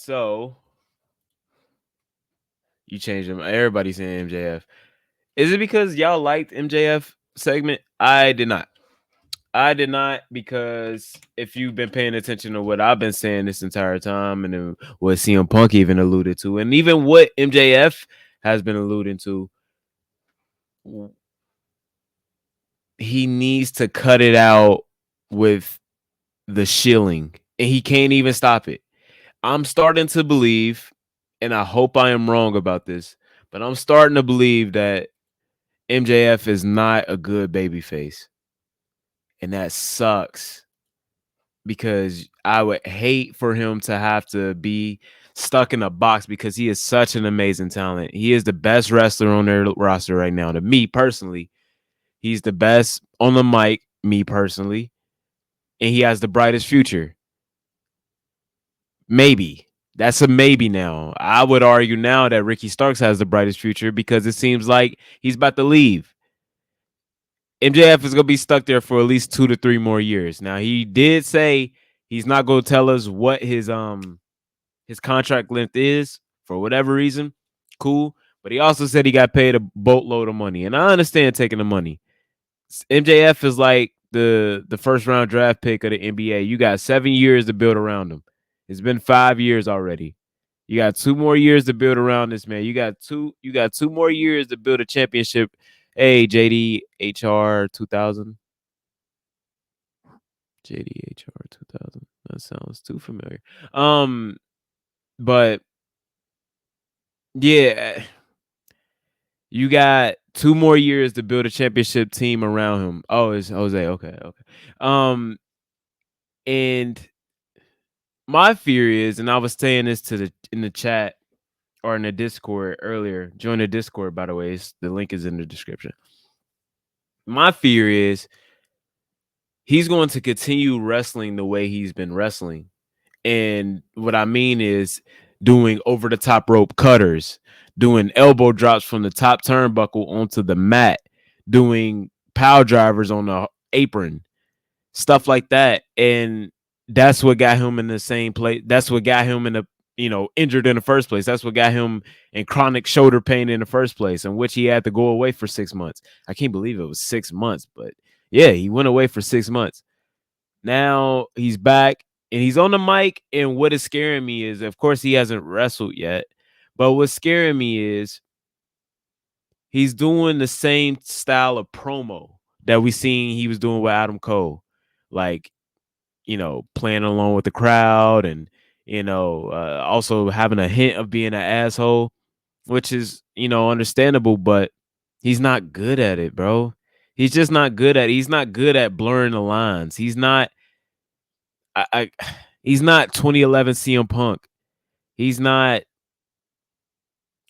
So you changed him. Everybody's saying MJF. Is it because y'all liked MJF segment? I did not. I did not, because if you've been paying attention to what I've been saying this entire time, and then what CM Punk even alluded to, and even what MJF has been alluding to, he needs to cut it out with the shilling, and he can't even stop it. I'm starting to believe, and I hope I am wrong about this, but I'm starting to believe that MJF is not a good babyface. And that sucks, because I would hate for him to have to be stuck in a box, because he is such an amazing talent. He is the best wrestler on their roster right now. To me personally, he's the best on the mic, me personally, and he has the brightest future. Maybe. That's a maybe now. I would argue now that Ricky Starks has the brightest future, because it seems like he's about to leave. MJF is going to be stuck there for at least 2 to 3 more years. Now, he did say he's not going to tell us what his contract length is for whatever reason. Cool. But he also said he got paid a boatload of money. And I understand taking the money. MJF is like the first round draft pick of the NBA. You got 7 years to build around him. It's been 5 years already. You got 2 more years to build around this man. You got two more years to build a championship. Hey, JDHR 2000. JDHR 2000. That sounds too familiar. But yeah, you got 2 more years to build a championship team around him. Oh, it's Jose. Okay. And my fear is, and I was saying this in the chat or in the Discord earlier. Join the Discord, by the way. The link is in the description. My fear is he's going to continue wrestling the way he's been wrestling. And what I mean is doing over the top rope cutters, doing elbow drops from the top turnbuckle onto the mat, doing power drivers on the apron, stuff like that. And that's what got him in the same place. That's what got him in the, injured in the first place. That's what got him in chronic shoulder pain in the first place, in which he had to go away for 6 months. I can't believe it was 6 months, but yeah, he went away for 6 months. Now he's back and he's on the mic. And what is scaring me is, of course, he hasn't wrestled yet. But what's scaring me is he's doing the same style of promo that we seen he was doing with Adam Cole. Like, playing along with the crowd and, also having a hint of being an asshole, which is, understandable, but he's not good at it, bro. He's just not good at it. He's not good at blurring the lines. He's not he's not 2011 CM Punk. He's not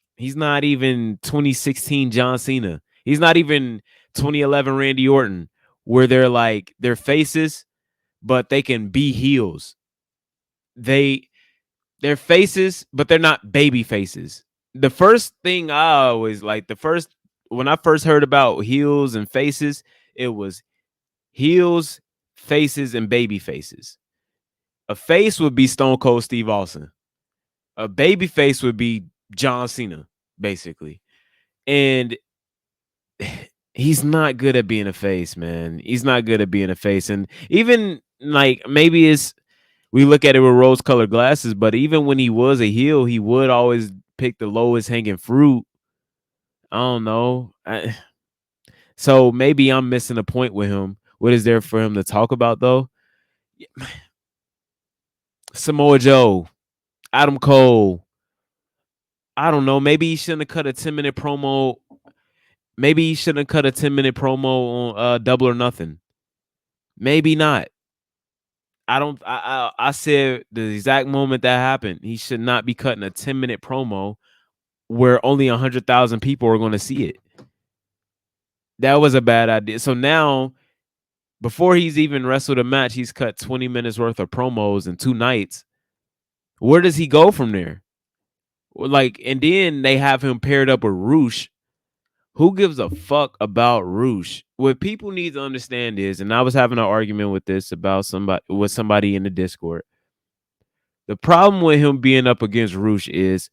even 2016 John Cena. He's not even 2011 Randy Orton, where they're faces, but they can be heels. They're faces, but they're not baby faces. The first thing I always when I first heard about heels and faces, it was heels, faces, and baby faces. A face would be Stone Cold Steve Austin. A baby face would be John Cena, basically. And he's not good at being a face, man. He's not good at being a face. And even maybe we look at it with rose-colored glasses, but even when he was a heel, he would always pick the lowest hanging fruit. I don't know. So maybe I'm missing a point with him. What is there for him to talk about, though? Samoa Joe, Adam Cole. I don't know. Maybe he shouldn't have cut a 10-minute promo. Maybe he shouldn't have cut a 10-minute promo on Double or Nothing. Maybe not. I said the exact moment that happened, he should not be cutting a 10-minute promo where only 100,000 people are going to see it. That was a bad idea. So now, before he's even wrestled a match, he's cut 20 minutes worth of promos in 2 nights. Where does he go from there? And then they have him paired up with Roosh. Who gives a fuck about Roosh? What people need to understand is, and I was having an argument with this about somebody in the Discord. The problem with him being up against Roosh is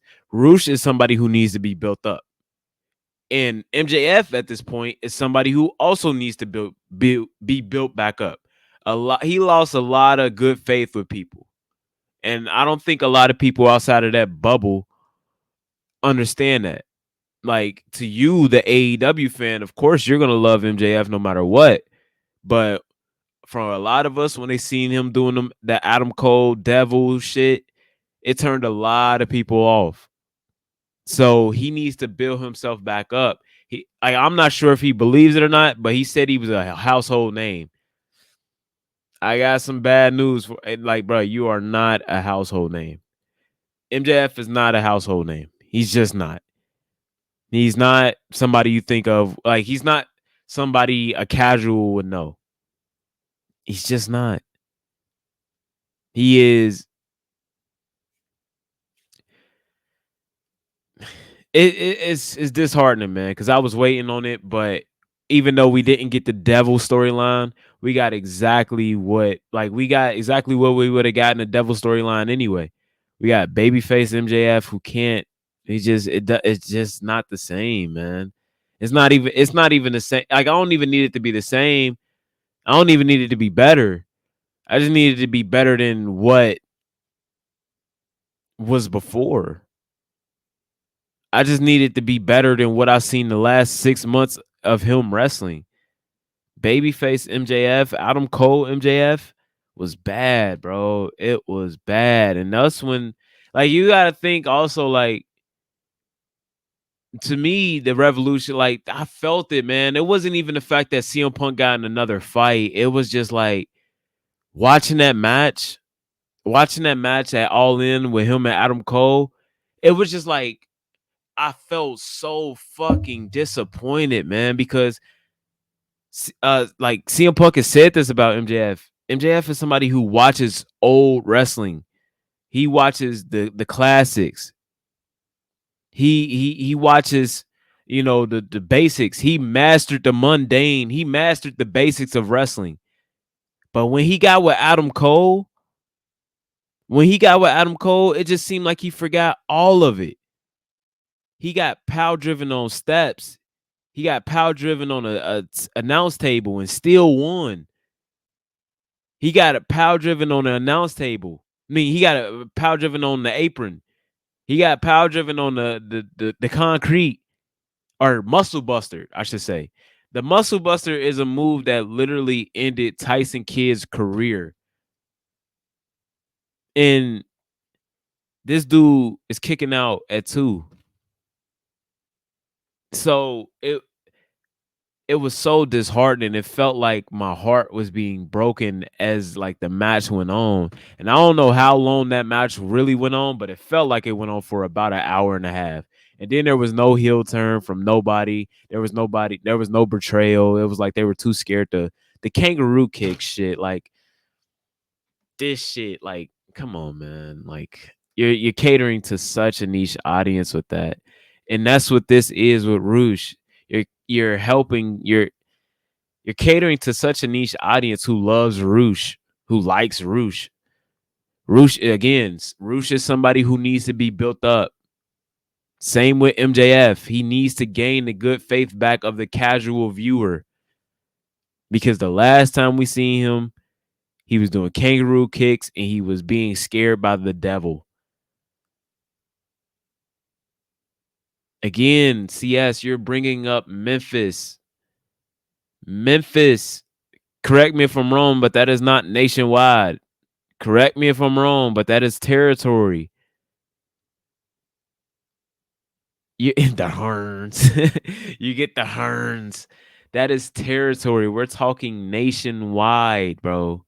somebody who needs to be built up. And MJF at this point is somebody who also needs to be built back up. He lost a lot of good faith with people. And I don't think a lot of people outside of that bubble understand that. Like, to you, the AEW fan, of course you're gonna love MJF no matter what. But for a lot of us, when they seen him doing that Adam Cole devil shit, it turned a lot of people off. So he needs to build himself back up. I'm not sure if he believes it or not, but he said he was a household name. I got some bad news for, like, bro, you are not a household name. MJF is not a household name. He's just not. He's not somebody you think of. Like, he's not somebody a casual would know. He's just not. He is. It's disheartening, man, because I was waiting on it, but even though we didn't get the devil storyline, we got exactly what we would have gotten the devil storyline anyway. We got babyface MJF who can't. It's just not the same, man. It's not even the same. Like, I don't even need it to be the same. I don't even need it to be better. I just need it to be better than what was before. I just needed to be better than what I've seen the last 6 months of him wrestling. Babyface MJF, Adam Cole MJF was bad, bro. It was bad. And that's when, like, you got to think also, like, to me, the Revolution, like, I felt it, man. It wasn't even the fact that CM Punk got in another fight. It was just like watching that match at All In with him and Adam Cole. It was just like, I felt so fucking disappointed, man, because like, CM Punk has said this about MJF. MJF is somebody who watches old wrestling. He watches the classics. He watches, the basics. He mastered the mundane. He mastered the basics of wrestling. But when he got with Adam Cole, it just seemed like he forgot all of it. He got power driven on steps. He got power driven on a announce table and still won. He got a power driven on the announce table. I mean, he got a power driven on the apron. He got power driven on the concrete, or muscle buster, I should say. The muscle buster is a move that literally ended Tyson Kidd's career. And this dude is kicking out at 2. So it was so disheartening. It felt like my heart was being broken as, like, the match went on. And I don't know how long that match really went on, but it felt like it went on for about an hour and a half. And then there was no heel turn from nobody. There was no betrayal. It was like they were too scared to the kangaroo kick shit. Like, this shit, like, come on, man. Like, you're catering to such a niche audience with that. And that's what this is with Roosh. You're catering to such a niche audience who loves Roosh, who likes Roosh. Roosh is somebody who needs to be built up. Same with MJF. He needs to gain the good faith back of the casual viewer. Because the last time we seen him, he was doing kangaroo kicks and he was being scared by the devil. Again, CS, you're bringing up Memphis. Correct me if I'm wrong, but that is not nationwide. Correct me if I'm wrong, but that is territory. You in the Hearns. You get the Hearns. That is territory. We're talking nationwide, bro.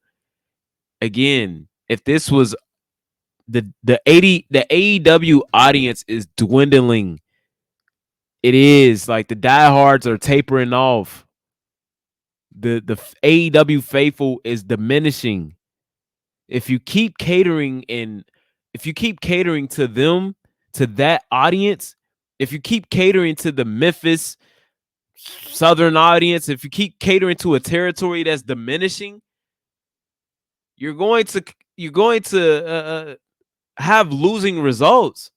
Again, if this was the AEW audience is dwindling. It is, like, the diehards are tapering off. The AEW faithful is diminishing. If you keep catering to them, to that audience, if you keep catering to the Memphis Southern audience, if you keep catering to a territory that's diminishing, you're going to have losing results.